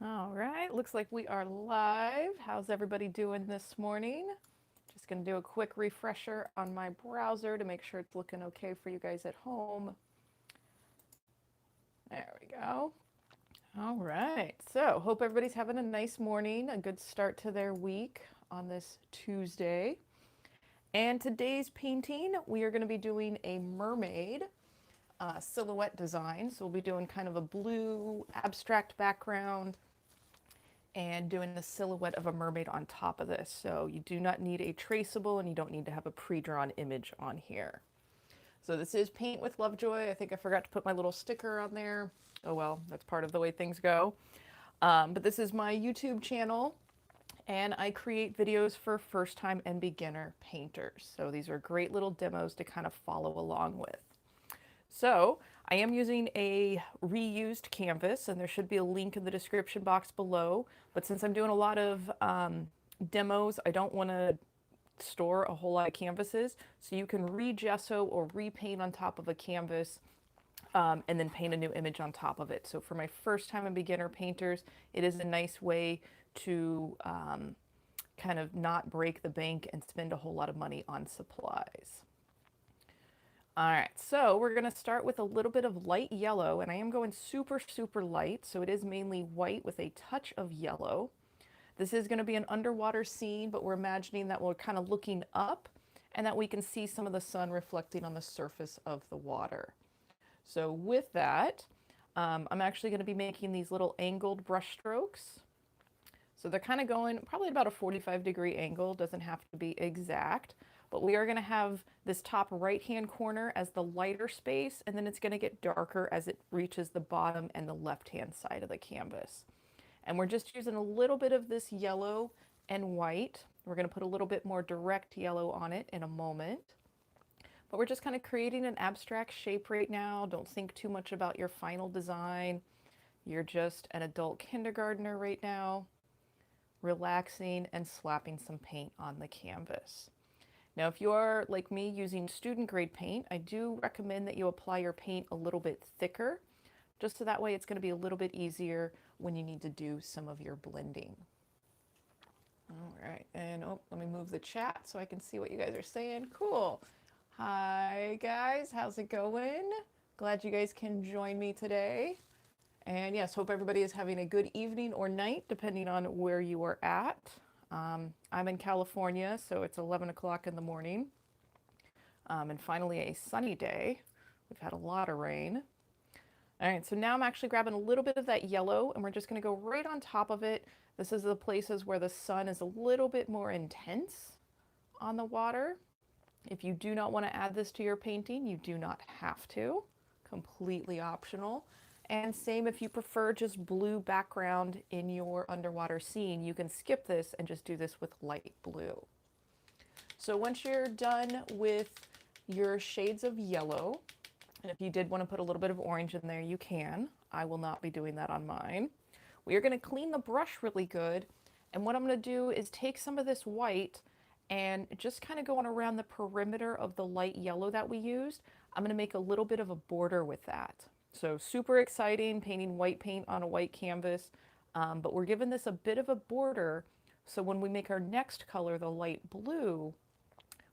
All right, looks like we are live. How's everybody doing this morning? Just going to do a quick refresher on my browser to make sure it's looking okay for you guys at home. There we go. All right, so hope everybody's having a nice morning, a good start to their week on this Tuesday. And today's painting, we are going to be doing a mermaid silhouette design. So we'll be doing kind of a blue abstract background and doing the silhouette of a mermaid on top of this. So you do not need a traceable and you don't need to have a pre-drawn image on here. So this is Paint with Lovejoy. I think I forgot to put my little sticker on there. Oh well, that's part of the way things go. But this is my YouTube channel and I create videos for first-time and beginner painters. So these are great little demos to kind of follow along with. So I am using a reused canvas, and there should be a link in the description box below. But since I'm doing a lot of demos, I don't want to store a whole lot of canvases. So you can re-gesso or repaint on top of a canvas and then paint a new image on top of it. So for my first time and beginner painters, it is a nice way to kind of not break the bank and spend a whole lot of money on supplies. All right, so we're going to start with a little bit of light yellow, and I am going super, super light, so it is mainly white with a touch of yellow. This is going to be an underwater scene, but we're imagining that we're kind of looking up and that we can see some of the sun reflecting on the surface of the water. So with that, I'm actually going to be making these little angled brush strokes. So they're kind of going probably about a 45-degree angle, doesn't have to be exact. But we are going to have this top right-hand corner as the lighter space, and then it's going to get darker as it reaches the bottom and the left-hand side of the canvas. And we're just using a little bit of this yellow and white. We're going to put a little bit more direct yellow on it in a moment. But we're just kind of creating an abstract shape right now. Don't think too much about your final design. You're just an adult kindergartner right now, relaxing and slapping some paint on the canvas. Now, if you're like me using student grade paint, I do recommend that you apply your paint a little bit thicker, just so that way it's going to be a little bit easier when you need to do some of your blending. All right, and oh, let me move the chat so I can see what you guys are saying. Cool. Hi guys, how's it going? Glad you guys can join me today. And yes, hope everybody is having a good evening or night, depending on where you are at. I'm in California, so it's 11 o'clock in the morning, and finally a sunny day. We've had a lot of rain. All right, so now I'm actually grabbing a little bit of that yellow, and we're just going to go right on top of it. This is the places where the sun is a little bit more intense on the water. If you do not want to add this to your painting, you do not have to. Completely optional. And same if you prefer just blue background in your underwater scene, you can skip this and just do this with light blue. So once you're done with your shades of yellow, and if you did want to put a little bit of orange in there, you can. I will not be doing that on mine. We are going to clean the brush really good. And what I'm going to do is take some of this white and just kind of going around the perimeter of the light yellow that we used. I'm going to make a little bit of a border with that. So super exciting, painting white paint on a white canvas, but we're giving this a bit of a border, so when we make our next color, the light blue,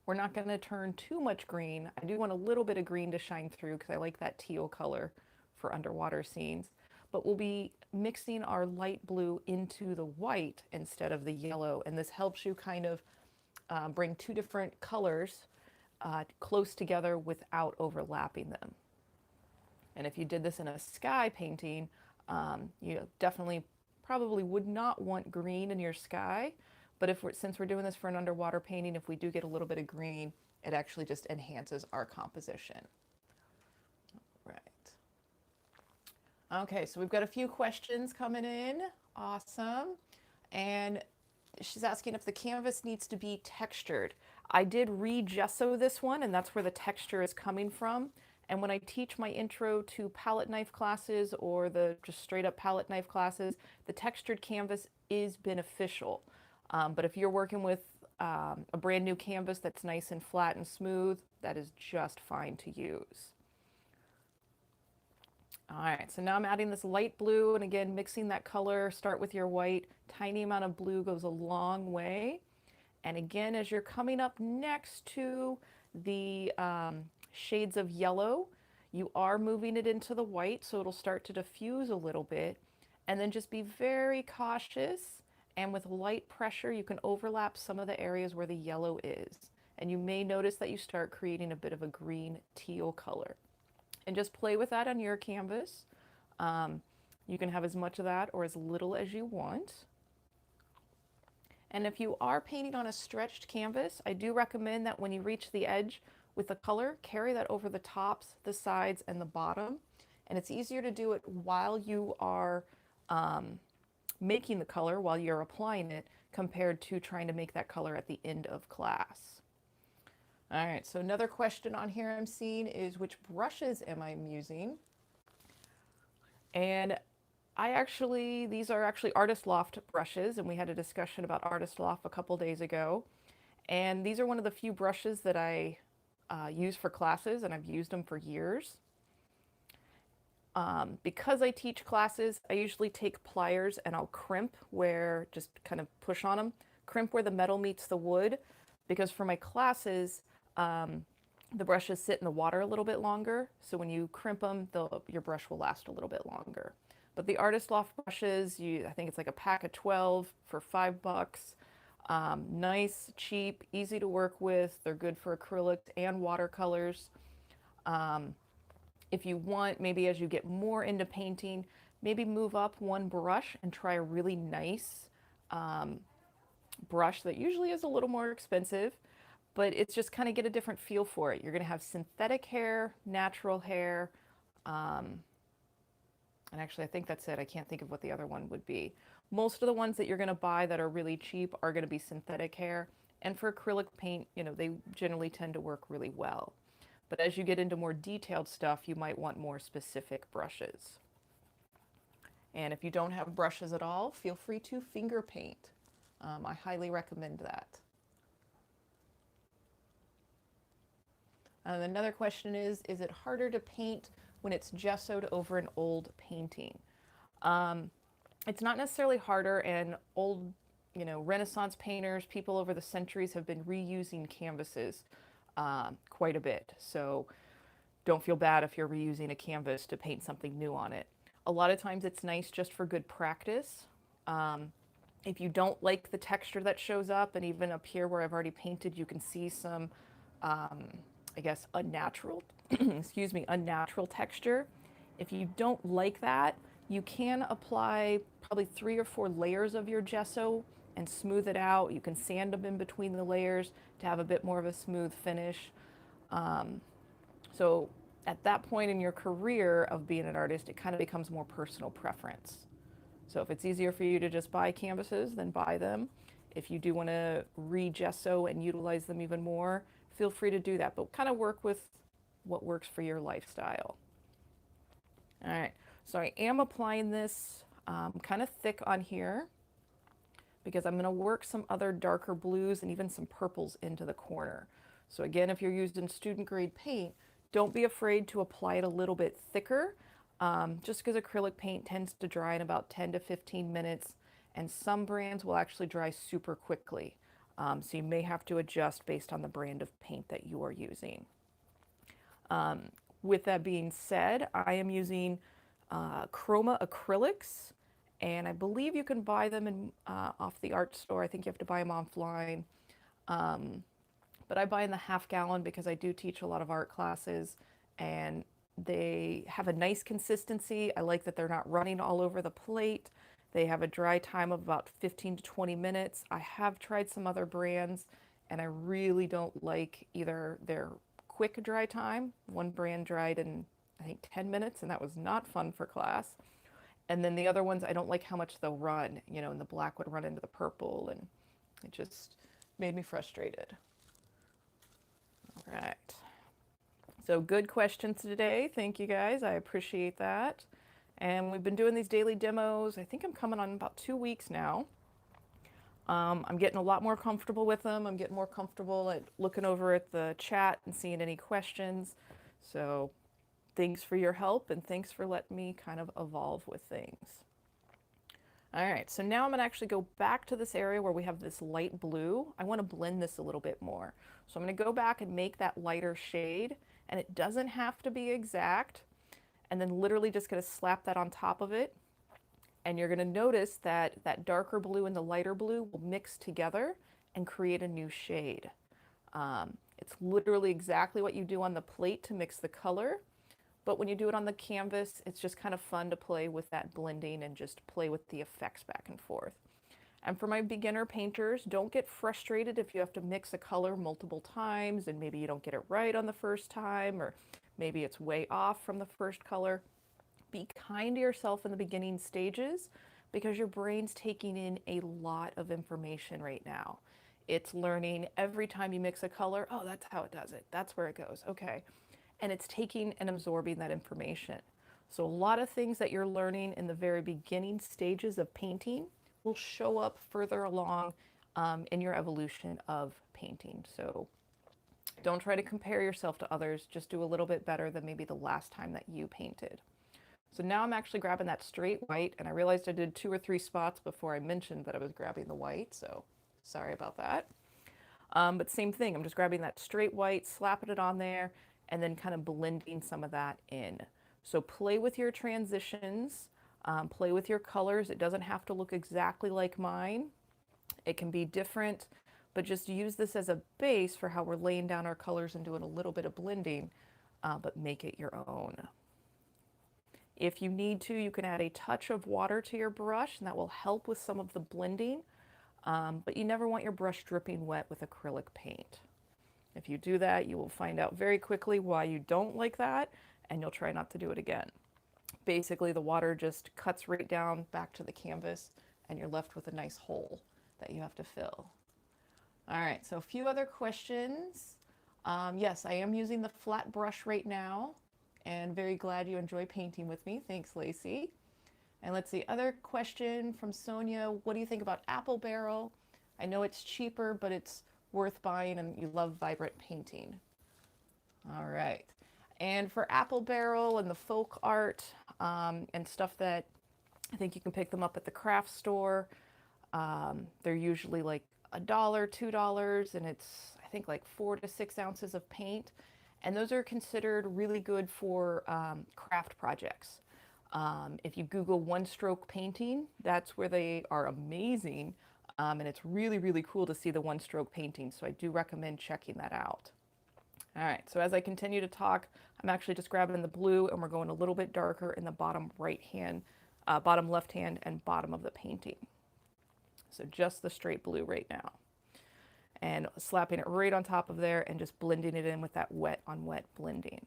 we're not going to turn too much green. I do want a little bit of green to shine through because I like that teal color for underwater scenes, but we'll be mixing our light blue into the white instead of the yellow, and this helps you kind of bring two different colors close together without overlapping them. And if you did this in a sky painting, you definitely probably would not want green in your sky. But since we're doing this for an underwater painting, if we do get a little bit of green, it actually just enhances our composition. Right. Okay, so we've got a few questions coming in. Awesome. And she's asking if the canvas needs to be textured. I did re-gesso this one, and that's where the texture is coming from. And when I teach my intro to palette knife classes or the just straight up palette knife classes, the textured canvas is beneficial. But if you're working with a brand new canvas that's nice and flat and smooth, that is just fine to use. All right, so now I'm adding this light blue, and again, mixing that color. Start with your white. Tiny amount of blue goes a long way. And again, as you're coming up next to the shades of yellow, you are moving it into the white, so it'll start to diffuse a little bit. And then just be very cautious, and with light pressure, you can overlap some of the areas where the yellow is. And you may notice that you start creating a bit of a green teal color. And just play with that on your canvas. You can have as much of that or as little as you want. And if you are painting on a stretched canvas, I do recommend that when you reach the edge with the color, carry that over the tops, the sides, and the bottom. And it's easier to do it while you are making the color, while you're applying it, compared to trying to make that color at the end of class. All right, so another question on here I'm seeing is, which brushes am I using? And these are actually Artist Loft brushes, and we had a discussion about Artist Loft a couple days ago. And these are one of the few brushes that I use for classes, and I've used them for years. Because I teach classes, I usually take pliers and I'll crimp just kind of push on them, crimp where the metal meets the wood, because for my classes, the brushes sit in the water a little bit longer. So when you crimp them, your brush will last a little bit longer. But the Artist Loft brushes, I think it's like a pack of 12 for $5. Nice, cheap, easy to work with. They're good for acrylics and watercolors. If you want, maybe as you get more into painting, maybe move up one brush and try a really nice brush that usually is a little more expensive, but it's just kind of get a different feel for it. You're going to have synthetic hair, natural hair, and actually I think that's it. I can't think of what the other one would be. Most of the ones that you're going to buy that are really cheap are going to be synthetic hair, and for acrylic paint, they generally tend to work really well. But as you get into more detailed stuff, you might want more specific brushes. And if you don't have brushes at all, feel free to finger paint. I highly recommend that. Another question is it harder to paint when it's gessoed over an old painting? It's not necessarily harder, and old, Renaissance painters, people over the centuries have been reusing canvases quite a bit. So don't feel bad if you're reusing a canvas to paint something new on it. A lot of times it's nice just for good practice. If you don't like the texture that shows up, and even up here where I've already painted, you can see some, I guess, unnatural, excuse me, unnatural texture. If you don't like that, you can apply probably 3 or 4 layers of your gesso and smooth it out. You can sand them in between the layers to have a bit more of a smooth finish. So at that point in your career of being an artist, it kind of becomes more personal preference. So if it's easier for you to just buy canvases, then buy them. If you do want to re-gesso and utilize them even more, feel free to do that, but kind of work with what works for your lifestyle. All right, so I am applying this kind of thick on here because I'm going to work some other darker blues and even some purples into the corner. So again, if you're using student grade paint, don't be afraid to apply it a little bit thicker, just because acrylic paint tends to dry in about 10 to 15 minutes, and some brands will actually dry super quickly. So you may have to adjust based on the brand of paint that you are using. With that being said, I am using Chroma acrylics, and I believe you can buy them off the art store. I think you have to buy them offline. But I buy in the half gallon because I do teach a lot of art classes, and they have a nice consistency. I like that they're not running all over the plate. They have a dry time of about 15 to 20 minutes. I have tried some other brands, and I really don't like either their quick dry time. One brand dried in, I think, 10 minutes, and that was not fun for class. And then the other ones, I don't like how much they'll run, and the black would run into the purple, and it just made me frustrated. All right. So good questions today. Thank you guys. I appreciate that. And we've been doing these daily demos. I think I'm coming on about 2 weeks now. I'm getting a lot more comfortable with them. I'm getting more comfortable at looking over at the chat and seeing any questions. So thanks for your help, and thanks for letting me kind of evolve with things. All right, so now I'm gonna actually go back to this area where we have this light blue. I wanna blend this a little bit more. So I'm gonna go back and make that lighter shade, and it doesn't have to be exact, and then literally just gonna slap that on top of it. And you're gonna notice that that darker blue and the lighter blue will mix together and create a new shade. It's literally exactly what you do on the plate to mix the color, but when you do it on the canvas, it's just kind of fun to play with that blending and just play with the effects back and forth. And for my beginner painters, don't get frustrated if you have to mix a color multiple times and maybe you don't get it right on the first time, or maybe it's way off from the first color. Be kind to yourself in the beginning stages because your brain's taking in a lot of information right now. It's learning every time you mix a color, oh, that's how it does it. That's where it goes. Okay. And it's taking and absorbing that information. So a lot of things that you're learning in the very beginning stages of painting will show up further along in your evolution of painting. So don't try to compare yourself to others. Just do a little bit better than maybe the last time that you painted. So now I'm actually grabbing that straight white, and I realized I did 2 or 3 spots before I mentioned that I was grabbing the white, so sorry about that. But same thing, I'm just grabbing that straight white, slapping it on there, and then kind of blending some of that in. So play with your transitions, play with your colors. It doesn't have to look exactly like mine. It can be different, but just use this as a base for how we're laying down our colors and doing a little bit of blending, but make it your own. If you need to, you can add a touch of water to your brush, and that will help with some of the blending, but you never want your brush dripping wet with acrylic paint. If you do that, you will find out very quickly why you don't like that, and you'll try not to do it again. Basically, the water just cuts right down back to the canvas, and you're left with a nice hole that you have to fill. All right, so a few other questions. Yes, I am using the flat brush right now, and very glad you enjoy painting with me. Thanks, Lacey. And let's see, other question from Sonia. What do you think about apple barrel? I know it's cheaper, but it's worth buying, and you love vibrant painting. All right. And for apple barrel and the folk art and stuff that I think you can pick them up at the craft store, they're usually like $1, $2, and it's, I think, like 4 to 6 ounces of paint. And those are considered really good for craft projects. If you Google one-stroke painting, that's where they are amazing. And it's really, really cool to see the one-stroke painting. So I do recommend checking that out. All right, so as I continue to talk, I'm actually just grabbing the blue, and we're going a little bit darker in the bottom right hand, bottom left hand, and bottom of the painting. So just the straight blue right now. And slapping it right on top of there and just blending it in with that wet on wet blending.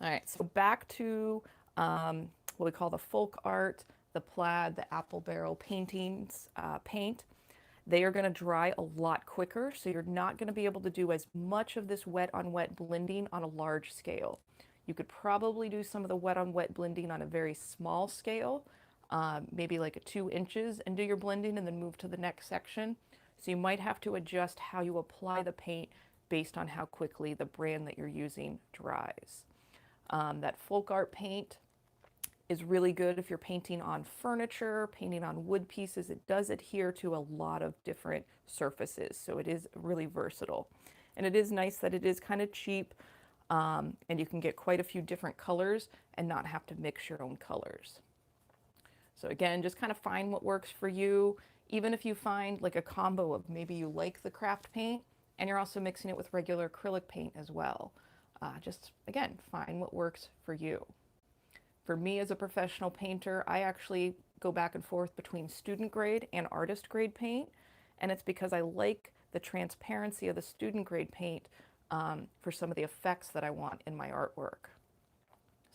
All right, so back to what we call the folk art, the plaid, the apple barrel paintings, paint. They are going to dry a lot quicker, so you're not going to be able to do as much of this wet on wet blending on a large scale. You could probably do some of the wet on wet blending on a very small scale, maybe like a 2 inches, and do your blending and then move to the next section. So you might have to adjust how you apply the paint based on how quickly the brand that you're using dries. That folk art paint is really good if you're painting on furniture, painting on wood pieces. It does adhere to a lot of different surfaces, so it is really versatile. And it is nice that it is kind of cheap, and you can get quite a few different colors and not have to mix your own colors. So again, just kind of find what works for you. Even if you find like a combo of maybe you like the craft paint and you're also mixing it with regular acrylic paint as well. Just, again, find what works for you. For me as a professional painter, I actually go back and forth between student grade and artist grade paint, and it's because I like the transparency of the student grade paint for some of the effects that I want in my artwork.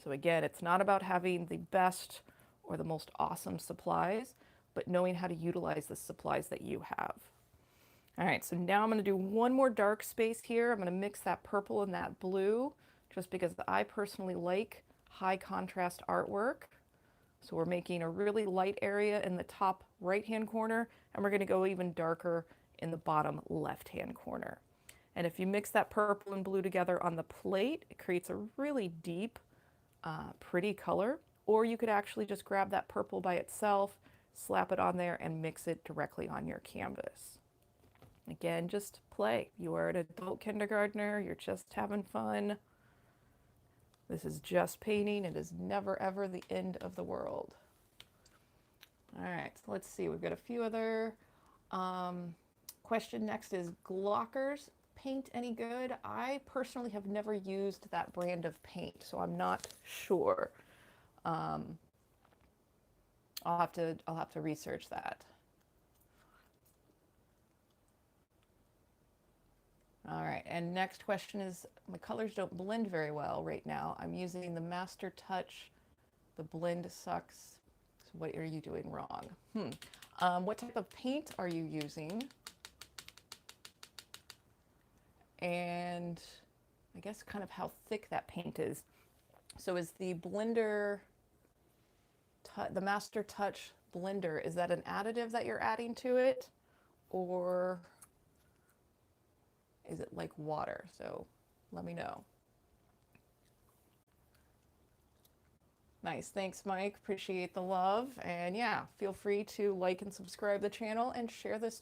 So again, it's not about having the best or the most awesome supplies, but knowing how to utilize the supplies that you have. All right, so now I'm going to do one more dark space here. I'm going to mix that purple and that blue just because I personally like high contrast artwork. So we're making a really light area in the top right-hand corner, and we're going to go even darker in the bottom left-hand corner. And if you mix that purple and blue together on the plate, it creates a really deep, pretty color. Or you could actually just grab that purple by itself, slap it on there, and mix it directly on your canvas. Again, just play. You are an adult kindergartner, you're just having fun. This is just painting. It is never, ever the end of the world. All right, so let's see. We've got a few other question next is Glockers paint any good? I personally have never used that brand of paint, so I'm not sure. I'll have to research that. All right, and next question is, my colors don't blend very well right now. I'm using the Master Touch. The blend sucks. So what are you doing wrong? What type of paint are you using? And I guess kind of how thick that paint is. So is the blender, the Master Touch blender, is that an additive that you're adding to it? Or is it like water? So let me know. Nice, thanks Mike, appreciate the love. And yeah, feel free to like and subscribe the channel and share this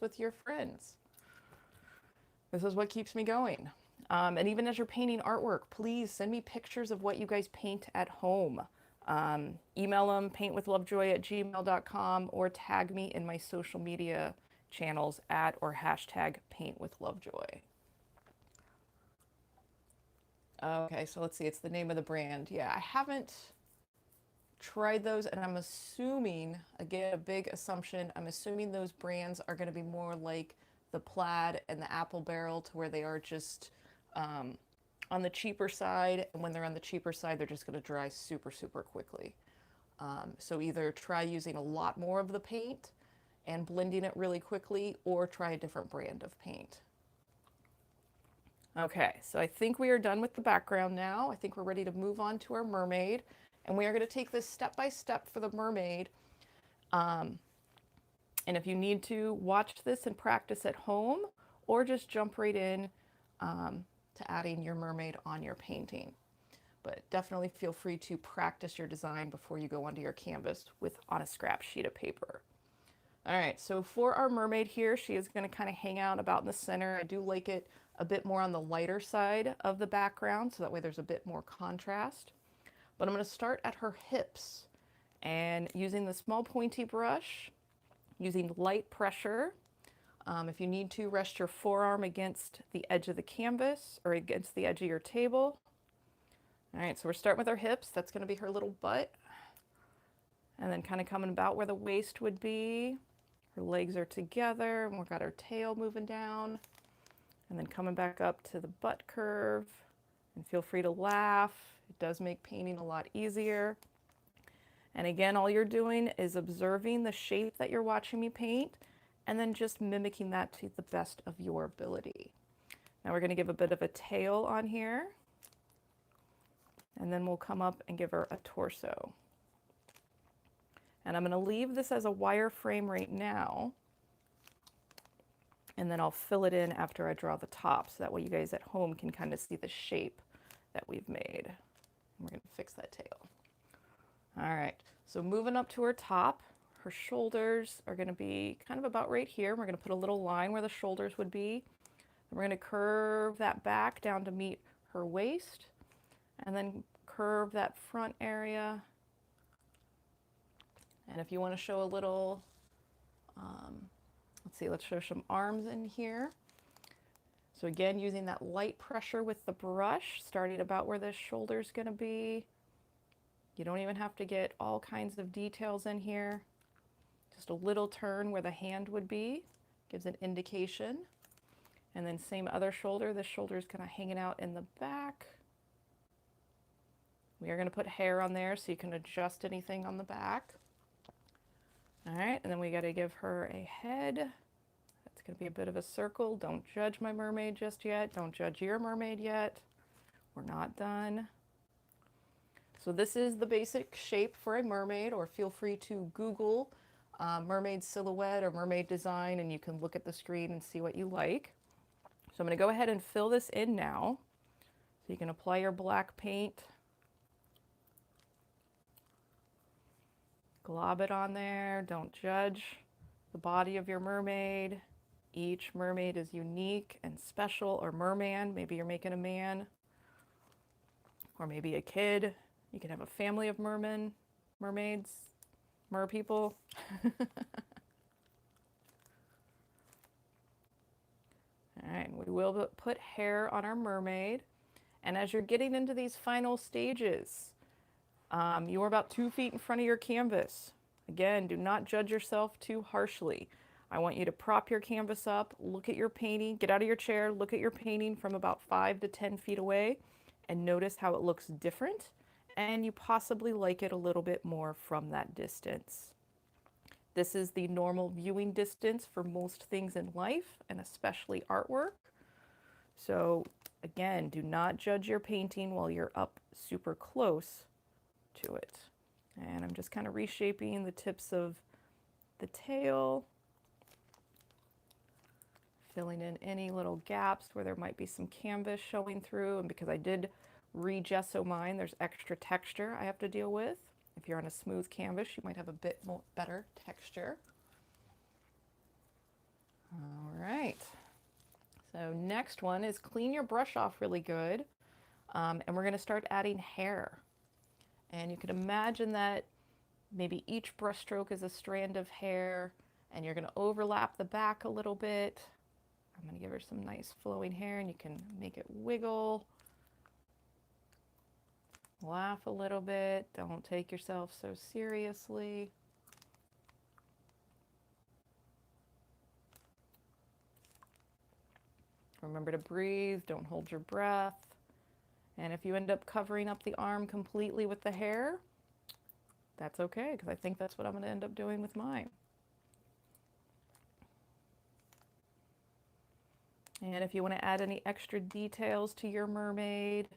with your friends. This is what keeps me going. And even as you're painting artwork, please send me pictures of what you guys paint at home. Email them, paintwithlovejoy@gmail.com, or tag me in my social media channels @ or #paintwithlovejoy. Okay, so let's see, it's the name of the brand. Yeah, I haven't tried those, and I'm assuming, again, a big assumption, I'm assuming those brands are going to be more like the Plaid and the Apple Barrel, to where they are just on the cheaper side, and when they're on the cheaper side, they're just going to dry super, super quickly. So either try using a lot more of the paint and blending it really quickly, or try a different brand of paint. Okay, so I think we are done with the background now. I think we're ready to move on to our mermaid, and we are going to take this step by step for the mermaid. And if you need to watch this and practice at home, or just jump right in to adding your mermaid on your painting. But definitely feel free to practice your design before you go onto your canvas on a scrap sheet of paper. All right, so for our mermaid here, she is going to kind of hang out about in the center. I do like it a bit more on the lighter side of the background, so that way there's a bit more contrast. But I'm going to start at her hips, and using the small pointy brush, using light pressure. If you need to, rest your forearm against the edge of the canvas or against the edge of your table. All right, so we're starting with her hips. That's going to be her little butt. And then kind of coming about where the waist would be. Her legs are together, and we've got her tail moving down. And then coming back up to the butt curve. And feel free to laugh. It does make painting a lot easier. And again, all you're doing is observing the shape that you're watching me paint, and then just mimicking that to the best of your ability. Now we're going to give a bit of a tail on here, and then we'll come up and give her a torso. And I'm going to leave this as a wireframe right now, and then I'll fill it in after I draw the top, so that way you guys at home can kind of see the shape that we've made. And we're going to fix that tail. All right, so moving up to her top, her shoulders are going to be kind of about right here. We're going to put a little line where the shoulders would be. And we're going to curve that back down to meet her waist, and then curve that front area. And if you want to show a little, let's show some arms in here. So again, using that light pressure with the brush, starting about where the shoulder's going to be. You don't even have to get all kinds of details in here. Just a little turn where the hand would be gives an indication. And then same other shoulder. This shoulder is kind of hanging out in the back. We are going to put hair on there so you can adjust anything on the back. All right, and then we got to give her a head. That's going to be a bit of a circle. Don't judge my mermaid just yet. Don't judge your mermaid yet. We're not done. So this is the basic shape for a mermaid, or feel free to Google mermaid silhouette or mermaid design, and you can look at the screen and see what you like. So I'm going to go ahead and fill this in now. So you can apply your black paint, glob it on there. Don't judge the body of your mermaid. Each mermaid is unique and special, or merman. Maybe you're making a man, or maybe a kid. You can have a family of mermaids, mer people. All right, we will put hair on our mermaid. And as you're getting into these final stages, you are about 2 feet in front of your canvas. Again, do not judge yourself too harshly. I want you to prop your canvas up, look at your painting, get out of your chair, look at your painting from about 5 to 10 feet away, and notice how it looks different, and you possibly like it a little bit more from that distance. This is the normal viewing distance for most things in life, and especially artwork. So again, do not judge your painting while you're up super close to it. And I'm just kind of reshaping the tips of the tail, filling in any little gaps where there might be some canvas showing through. And because I did re-gesso mine, there's extra texture I have to deal with. If you're on a smooth canvas, you might have a bit more better texture. All right. So next one is clean your brush off really good. And we're going to start adding hair. And you can imagine that maybe each brush stroke is a strand of hair, and you're going to overlap the back a little bit. I'm going to give her some nice flowing hair, and you can make it wiggle. Laugh a little bit. Don't take yourself so seriously. Remember to breathe. Don't hold your breath. And if you end up covering up the arm completely with the hair, that's okay, because I think that's what I'm going to end up doing with mine. And if you want to add any extra details to your mermaid,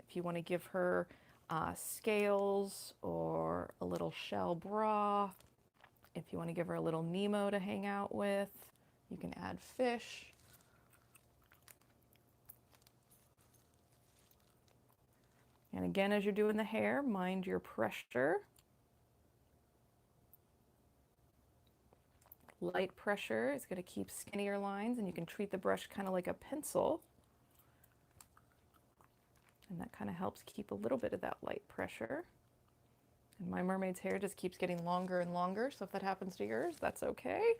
if you want to give her scales or a little shell bra, if you want to give her a little Nemo to hang out with, you can add fish. And again, as you're doing the hair, mind your pressure. Light pressure is going to keep skinnier lines, and you can treat the brush kind of like a pencil. And that kind of helps keep a little bit of that light pressure. And my mermaid's hair just keeps getting longer and longer, so if that happens to yours, that's okay.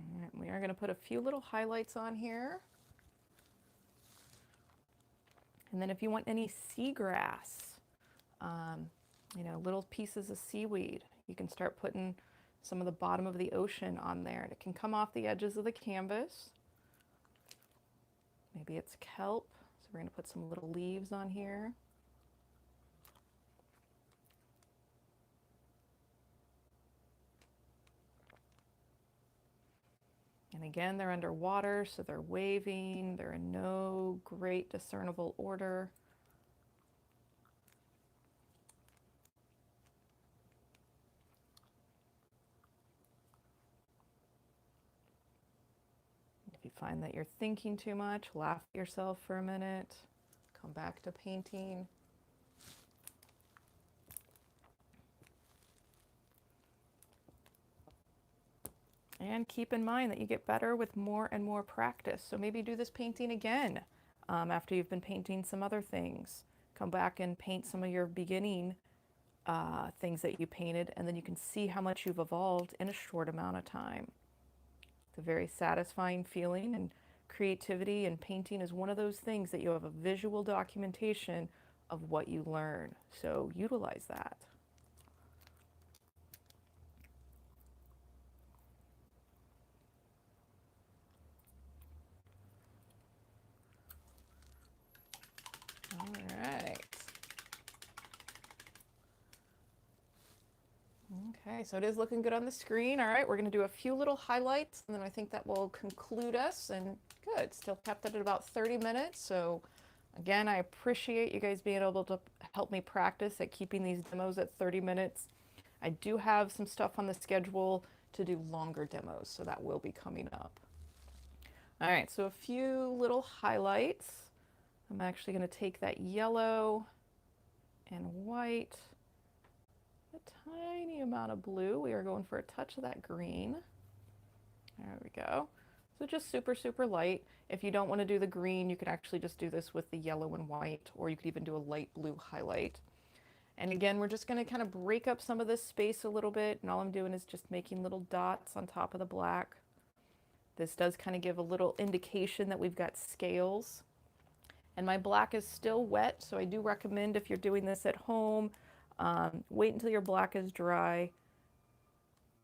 All right, we are going to put a few little highlights on here. And then if you want any seagrass, you know, little pieces of seaweed, you can start putting some of the bottom of the ocean on there. And it can come off the edges of the canvas. Maybe it's kelp, so we're going to put some little leaves on here. And again, they're underwater, so they're waving. They're in no great discernible order. If you find that you're thinking too much, laugh at yourself for a minute. Come back to painting. And keep in mind that you get better with more and more practice. So maybe do this painting again after you've been painting some other things. Come back and paint some of your beginning things that you painted, and then you can see how much you've evolved in a short amount of time. It's a very satisfying feeling, and creativity and painting is one of those things that you have a visual documentation of what you learn. So utilize that. All right. Okay, so it is looking good on the screen. All right, we're going to do a few little highlights, and then I think that will conclude us. And good, still kept it at about 30 minutes. So Again, I appreciate you guys being able to help me practice at keeping these demos at 30 minutes. I do have some stuff on the schedule to do longer demos, so that will be coming up. All right, so a few little highlights. I'm actually going to take that yellow and white, a tiny amount of blue. We are going for a touch of that green. There we go. So just super, super light. If you don't want to do the green, you can actually just do this with the yellow and white, or you could even do a light blue highlight. And again, we're just going to kind of break up some of this space a little bit, and all I'm doing is just making little dots on top of the black. This does kind of give a little indication that we've got scales. And my black is still wet, so I do recommend if you're doing this at home, wait until your black is dry,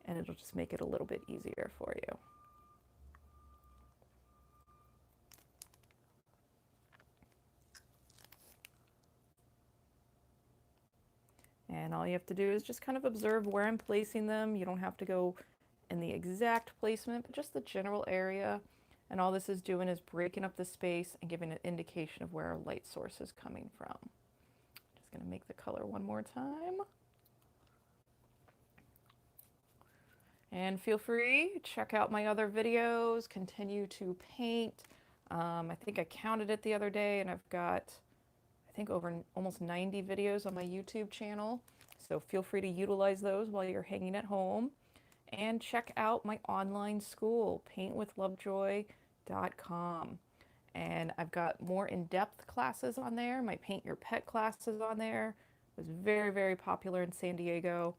and it'll just make it a little bit easier for you. And all you have to do is just kind of observe where I'm placing them. You don't have to go in the exact placement, but just the general area. And all this is doing is breaking up the space and giving an indication of where our light source is coming from. Just going to make the color one more time. And feel free, check out my other videos, continue to paint. I think I counted it the other day, and I've got, I think, over almost 90 videos on my YouTube channel. So feel free to utilize those while you're hanging at home. And check out my online school, paintwithlovejoy.com. And I've got more in-depth classes on there. My Paint Your Pet classes on there. It was very, very popular in San Diego.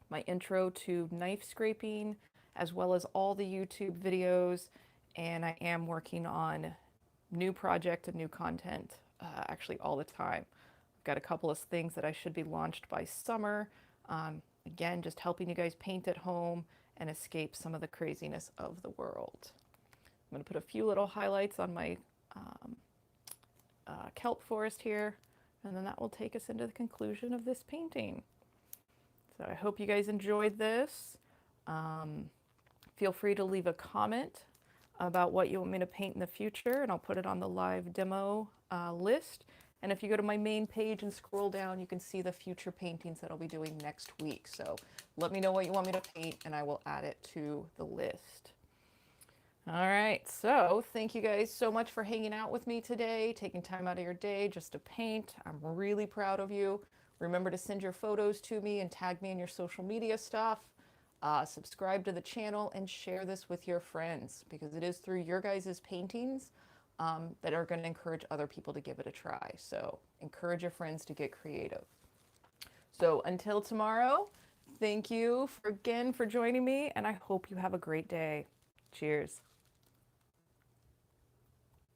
My intro to knife scraping, as well as all the YouTube videos. And I am working on new project and new content actually all the time. I've got a couple of things that I should be launched by summer. Again, just helping you guys paint at home and escape some of the craziness of the world. I'm going to put a few little highlights on my kelp forest here, and then that will take us into the conclusion of this painting. So I hope you guys enjoyed this. Feel free to leave a comment about what you want me to paint in the future, and I'll put it on the live demo list. And if you go to my main page and scroll down, you can see the future paintings that I'll be doing next week. So let me know what you want me to paint, and I will add it to the list. All right, so thank you guys so much for hanging out with me today, taking time out of your day just to paint. I'm really proud of you. Remember to send your photos to me and tag me in your social media stuff. Subscribe to the channel and share this with your friends, because it is through your guys' paintings that are going to encourage other people to give it a try. So encourage your friends to get creative. So until tomorrow, thank you again for joining me, and I hope you have a great day. Cheers.